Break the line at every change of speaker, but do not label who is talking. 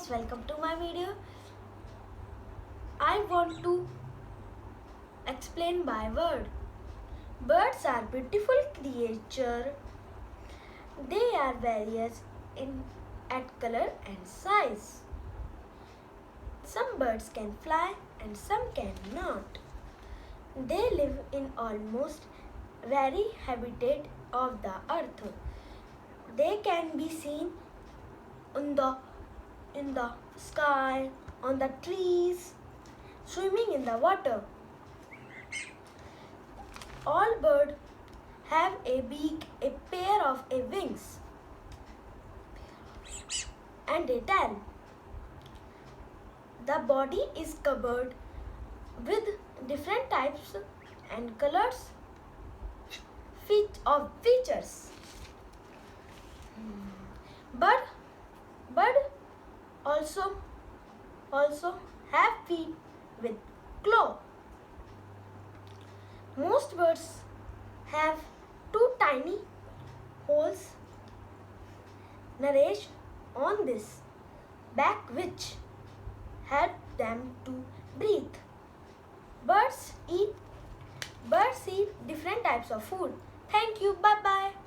friends, welcome to my video. I want to explain by word. Birds are beautiful creatures. They are various in at color and size. Some birds can fly and some cannot. They live in almost very habitat of the earth. They can be seen in the sky, on the trees, swimming in the water. All birds have a beak, a pair of wings, and a tail. The body is covered with different types and colors of features. Bird also have feet with claw. Most birds have two tiny holes nourished on this back which help them to breathe. Birds eat different types of food. Thank you. Bye bye.